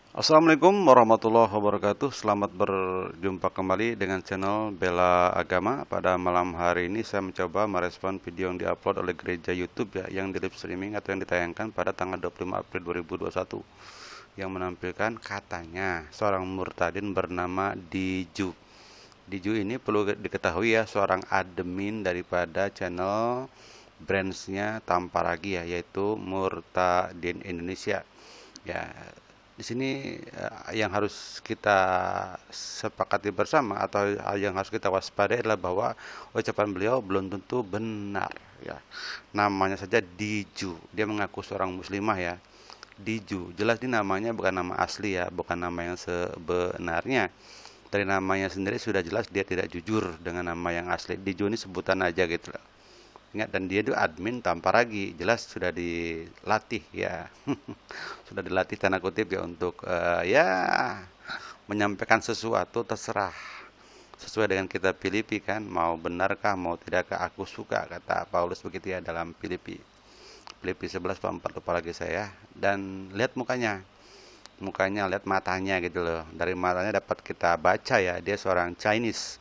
Assalamualaikum warahmatullahi wabarakatuh. Selamat berjumpa kembali dengan channel Bela Agama. Pada malam hari ini saya mencoba merespon video yang diupload oleh gereja YouTube ya, yang di live streaming atau yang ditayangkan pada tanggal 25 April 2021, yang menampilkan katanya seorang murtadin bernama Diju. Diju ini perlu diketahui ya, seorang admin daripada channel brandsnya Tamparagi ya, yaitu Murtadin Indonesia. Ya, di sini yang harus kita sepakati bersama atau yang harus kita waspadai adalah bahwa ucapan beliau belum tentu benar ya. Namanya saja Diju. Dia mengaku seorang muslimah ya. Diju. Jelas ini namanya bukan nama asli ya, bukan nama yang sebenarnya. Dari namanya sendiri sudah jelas dia tidak jujur dengan nama yang asli. Diju ini sebutan aja gitu loh. Ingat, dan dia itu admin tanpa ragi, jelas sudah dilatih ya. Sudah dilatih tanda kutip ya untuk ya menyampaikan sesuatu terserah sesuai dengan kita Filipi kan, mau benarkah mau tidakkah aku suka, kata Paulus begitu ya dalam Filipi 11:4, lupa lagi saya. Dan lihat mukanya, lihat matanya gitu loh. Dari matanya dapat kita baca ya, dia seorang Chinese.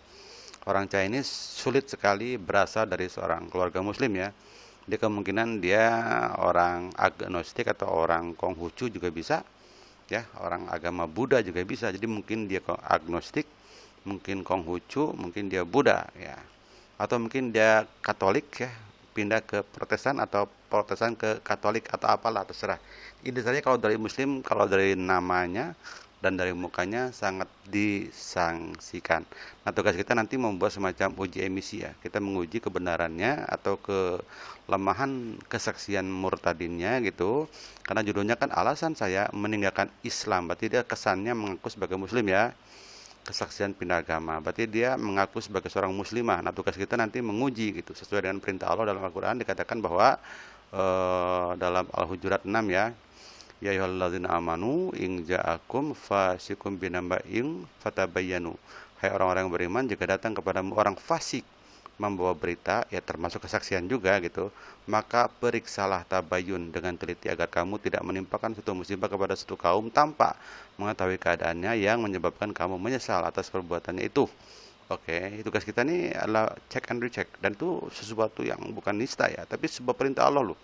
Orang Chinese sulit sekali berasal dari seorang keluarga muslim ya. Dia kemungkinan dia orang agnostik atau orang Konghucu juga bisa ya, orang agama Buddha juga bisa. Jadi mungkin dia agnostik, mungkin Konghucu, mungkin dia Buddha ya. Atau mungkin dia Katolik ya, pindah ke Protestan atau Protestan ke Katolik atau apalah, terserah. Ini saja kalau dari muslim, kalau dari namanya dan dari mukanya sangat disangsikan. Nah, tugas kita nanti membuat semacam uji emisi ya. Kita menguji kebenarannya atau kelemahan kesaksian murtadinnya gitu. Karena judulnya kan alasan saya meninggalkan Islam. Berarti dia kesannya mengaku sebagai muslim ya. Kesaksian pindah agama. Berarti dia mengaku sebagai seorang muslimah. Nah, tugas kita nanti menguji gitu. Sesuai dengan perintah Allah dalam Al-Qur'an dikatakan bahwa dalam Al-Hujurat 6 ya, ya ayyuhalladzina amanu in ja'akum fasikum binamba'in fatabayyanu. Hai orang-orang yang beriman, jika datang kepadamu orang fasik membawa berita, ya termasuk kesaksian juga gitu, maka periksalah tabayun dengan teliti agar kamu tidak menimpakan suatu musibah kepada suatu kaum tanpa mengetahui keadaannya yang menyebabkan kamu menyesal atas perbuatannya itu. Oke, tugas kita ini adalah check and recheck, dan itu sesuatu yang bukan nista ya, tapi sebuah perintah Allah loh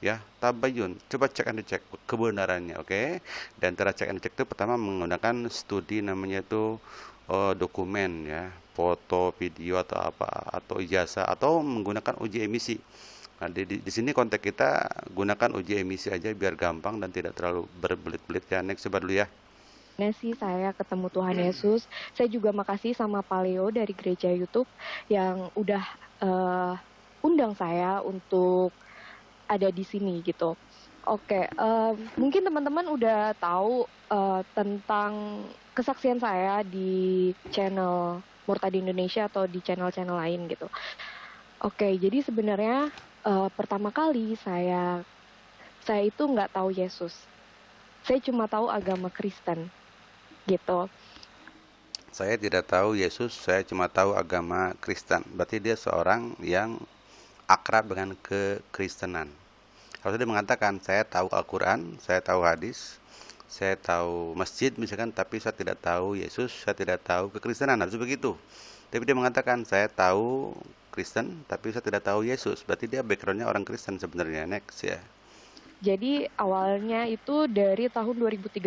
ya. Tabayun, coba cek and dicek kebenarannya, oke. Dan cara cek and dicek itu pertama menggunakan studi, namanya itu dokumen ya, foto, video atau apa, atau ijazah, atau menggunakan uji emisi. Nah, di sini kontak kita gunakan uji emisi aja biar gampang dan tidak terlalu berbelit-belit ya. Next, coba dulu ya. Sih saya ketemu Tuhan Yesus. Saya juga makasih sama Pak Leo dari gereja YouTube yang udah eh, undang saya untuk ada di sini gitu. Oke, mungkin teman-teman udah tahu tentang kesaksian saya di channel Murtadi Indonesia atau di channel-channel lain gitu. Oke, jadi sebenarnya pertama kali saya itu nggak tahu Yesus. Saya cuma tahu agama Kristen gitu. Saya tidak tahu Yesus, saya cuma tahu agama Kristen. Berarti dia seorang yang akrab dengan kekristenan. Kalau dia mengatakan, saya tahu Al-Quran, saya tahu hadis, saya tahu masjid misalkan, tapi saya tidak tahu Yesus, saya tidak tahu kekristenan, harus begitu. Tapi dia mengatakan, saya tahu Kristen, tapi saya tidak tahu Yesus. Berarti dia backgroundnya orang Kristen sebenarnya. Next ya. Jadi awalnya itu dari tahun 2013.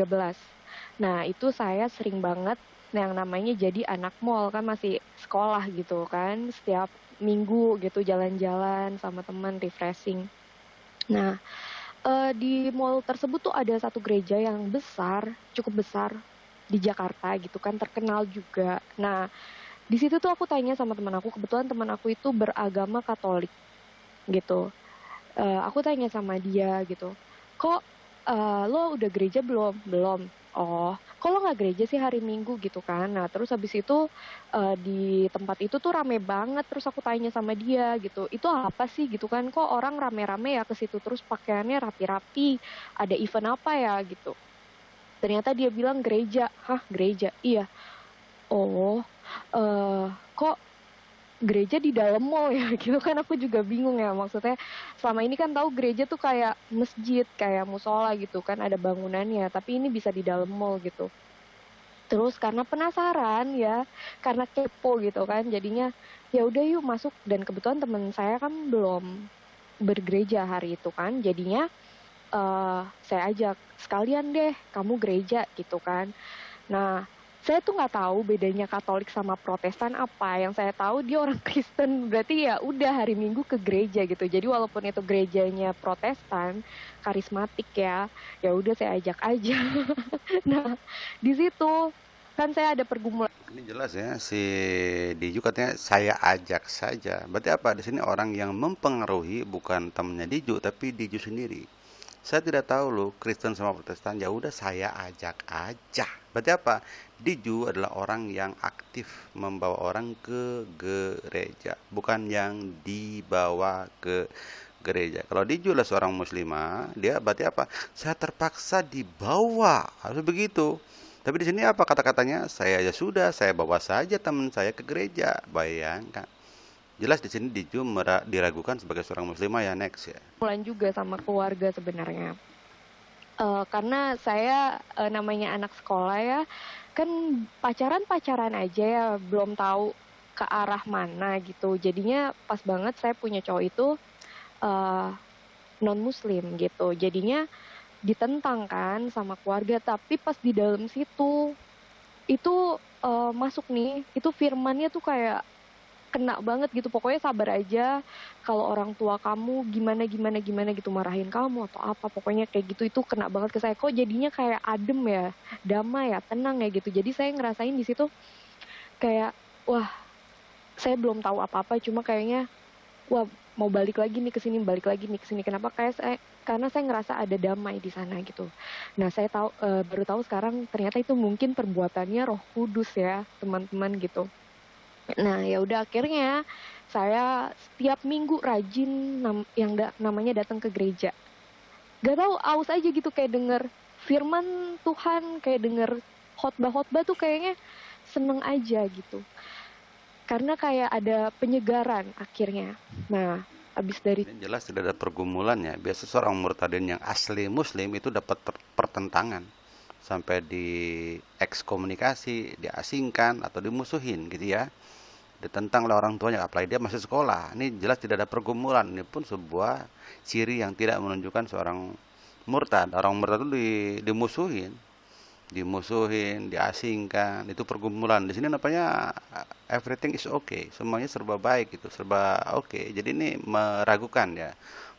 Nah, itu saya sering banget yang namanya jadi anak mall kan, masih sekolah gitu kan, setiap minggu gitu jalan-jalan sama teman refreshing. Nah, di mall tersebut tuh ada satu gereja yang besar, cukup besar di Jakarta gitu kan, terkenal juga. Nah, di situ tuh aku tanya sama teman aku, kebetulan teman aku itu beragama Katolik gitu. Aku tanya sama dia gitu, kok lo udah gereja belum? Belum. Oh, kok lo nggak gereja sih hari Minggu gitu kan? Nah, terus habis itu di tempat itu tuh rame banget. Terus aku tanya sama dia gitu, itu apa sih gitu kan? Kok orang rame-rame ya ke situ, terus pakaiannya rapi-rapi? Ada event apa ya gitu? Ternyata dia bilang gereja. Hah, gereja? Iya. Oh, kok gereja di dalam mall ya gitu kan, aku juga bingung ya, maksudnya selama ini kan tahu gereja tuh kayak masjid, kayak musola gitu kan ada bangunannya, tapi ini bisa di dalam mall gitu. Terus karena penasaran ya, karena kepo gitu kan, jadinya ya udah yuk masuk, dan kebetulan temen saya kan belum bergereja hari itu kan, jadinya saya ajak, sekalian deh kamu gereja gitu kan. Nah, saya tuh nggak tahu bedanya Katolik sama Protestan apa. Yang saya tahu dia orang Kristen, berarti ya udah hari Minggu ke gereja gitu. Jadi walaupun itu gerejanya Protestan, karismatik ya, ya udah saya ajak aja. Nah, di situ kan saya ada pergumulan. Ini jelas ya, si Diju katanya saya ajak saja. Berarti apa? Di sini orang yang mempengaruhi bukan temannya Diju, tapi Diju sendiri. Saya tidak tahu loh Kristen sama Protestan. Ya udah saya ajak aja. Berarti apa? Diju adalah orang yang aktif membawa orang ke gereja, bukan yang dibawa ke gereja. Kalau Diju adalah seorang muslimah, dia berarti apa? Saya terpaksa dibawa. Harus begitu. Tapi di sini apa kata-katanya? Saya ya sudah, saya bawa saja teman saya ke gereja. Bayangkan. Jelas di sini Diju diragukan sebagai seorang muslimah ya, next ya. Juga sama keluarga sebenarnya. Karena saya namanya anak sekolah ya, kan pacaran-pacaran aja ya, belum tahu ke arah mana gitu. Jadinya pas banget saya punya cowok itu non muslim gitu. Jadinya ditentang kan sama keluarga, tapi pas di dalam situ itu masuk nih, itu firmannya tuh kayak kena banget gitu. Pokoknya sabar aja, kalau orang tua kamu gimana gimana gimana gitu marahin kamu atau apa, pokoknya kayak gitu, itu kena banget ke saya. Kok jadinya kayak adem ya, damai ya, tenang ya gitu. Jadi saya ngerasain di situ kayak wah, saya belum tahu apa-apa, cuma kayaknya wah, mau balik lagi nih ke sini, balik lagi nih ke sini. Kenapa? Karena saya ngerasa ada damai di sana gitu. Nah, saya tahu baru tahu sekarang ternyata itu mungkin perbuatannya Roh Kudus ya, teman-teman gitu. Nah, ya udah akhirnya saya setiap minggu rajin namanya datang ke gereja. Gak tahu, aus aja gitu kayak denger firman Tuhan, kayak denger khotbah-khotbah tuh kayaknya seneng aja gitu. Karena kayak ada penyegaran akhirnya. Nah, habis dari Ini jelas tidak ada pergumulan ya. Biasa seorang murtadin yang asli muslim itu dapat pertentangan. Sampai di ekskomunikasi, diasingkan atau dimusuhin gitu ya. Ditentang oleh orang tuanya, apalagi dia masih sekolah. Ini jelas tidak ada pergumulan. Ini pun sebuah ciri yang tidak menunjukkan seorang murtad. Orang murtad itu dimusuhin, diasingkan, itu pergumulan. Di sini namanya everything is okay, semuanya serba baik gitu, serba oke. Jadi ini meragukan ya.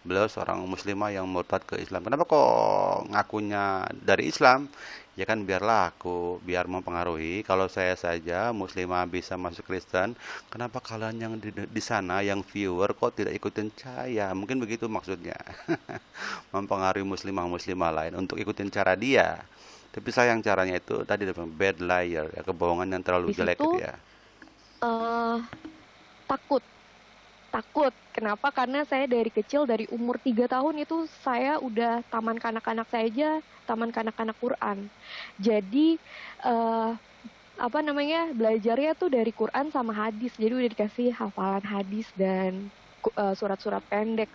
Beliau seorang muslimah yang murtad ke Islam. Kenapa kok ngakunya dari Islam? Ya kan biar laku, biar mempengaruhi. Kalau saya saja muslimah bisa masuk Kristen, kenapa kalian yang di sana yang viewer kok tidak ikutin saya? Mungkin begitu maksudnya. Mempengaruhi muslimah-muslimah lain untuk ikutin cara dia. Tapi sayang caranya itu tadi bad liar ya, kebohongan yang terlalu jelek situ gitu ya. eh takut. Takut. Kenapa? Karena saya dari kecil, dari umur 3 tahun itu saya udah taman kanak-kanak saja, taman kanak-kanak Quran. Jadi eh apa namanya? Belajarnya tuh dari Quran sama hadis. Jadi udah dikasih hafalan hadis dan surat-surat pendek.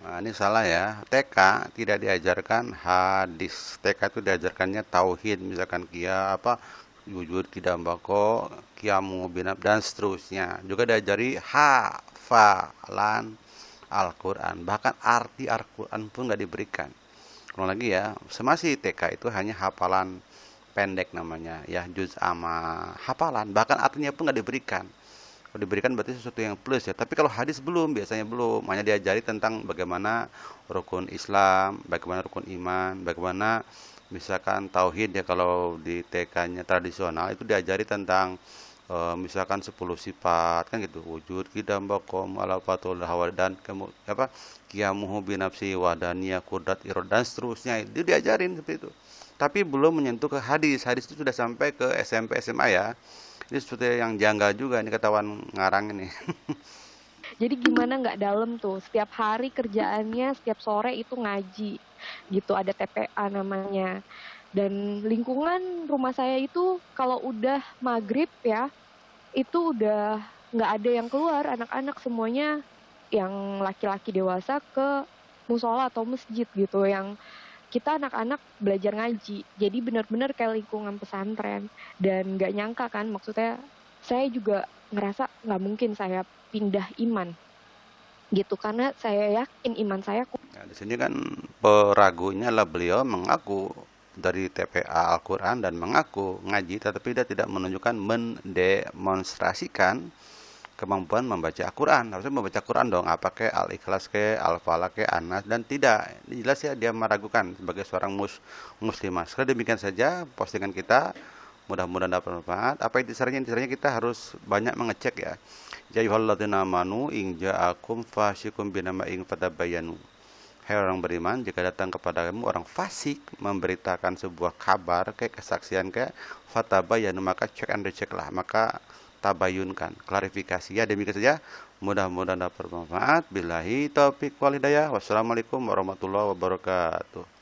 Nah, ini salah ya. TK tidak diajarkan hadis. TK itu diajarkannya tauhid, misalkan kia apa wujud kidambako, kiamu binab dan seterusnya. Juga diajari hafalan Al-Quran. Bahkan arti Al-Quran pun nggak diberikan. Kalau lagi ya, semasi TK itu hanya hafalan pendek namanya, ya juz ama hafalan. Bahkan artinya pun nggak diberikan. Kalau diberikan berarti sesuatu yang plus ya. Tapi kalau hadis belum, biasanya belum. Hanya diajari tentang bagaimana rukun Islam, bagaimana rukun iman, bagaimana misalkan tauhid ya, kalau di TK-nya tradisional itu diajari tentang misalkan 10 sifat kan gitu. Wujud, qidam, baqom, alafatul hawa dan apa? Qiyamuhu binafsi wadaniyah kudrat irad dan seterusnya. Itu diajarin seperti itu. Tapi belum menyentuh ke hadis. Hadis itu sudah sampai ke SMP SMA ya. Ini seperti yang janggal juga ini ketahuan ngarang ini. Jadi gimana nggak dalam tuh, setiap hari kerjaannya setiap sore itu ngaji gitu, ada TPA namanya. Dan lingkungan rumah saya itu kalau udah maghrib ya, itu udah nggak ada yang keluar, anak-anak semuanya yang laki-laki dewasa ke musola atau masjid gitu, yang kita anak-anak belajar ngaji. Jadi benar-benar kayak lingkungan pesantren. Dan nggak nyangka kan, maksudnya saya juga ngerasa nggak mungkin saya pindah iman gitu, karena saya yakin iman saya Nah, di sini kan peragunya lah beliau mengaku dari TPA Al-Quran dan mengaku ngaji, tetapi dia tidak menunjukkan mendemonstrasikan kemampuan membaca Al-Quran. Harusnya membaca Al-Quran dong, apa ke Al-Ikhlas ke Al-Falaq ke Anas, dan tidak. Ini jelas ya dia meragukan sebagai seorang muslimah. Sekali demikian saja postingan kita. Mudah-mudahan dapat manfaat. Apa intisarinya? Intisarinya kita harus banyak mengecek ya. Ya ayyuhalladzina amanu in ja'akum fasiqun binaba'in fatabayyanu. Hai orang beriman, jika datang kepadamu orang fasik memberitakan sebuah kabar, kayak kesaksian, kayak fatabayanu, maka cek and recheck lah, maka tabayunkan, klarifikasi. Ya demikian saja, mudah-mudahan dapat bermanfaat. Billahi taufik wal hidayah. Wassalamualaikum warahmatullahi wabarakatuh.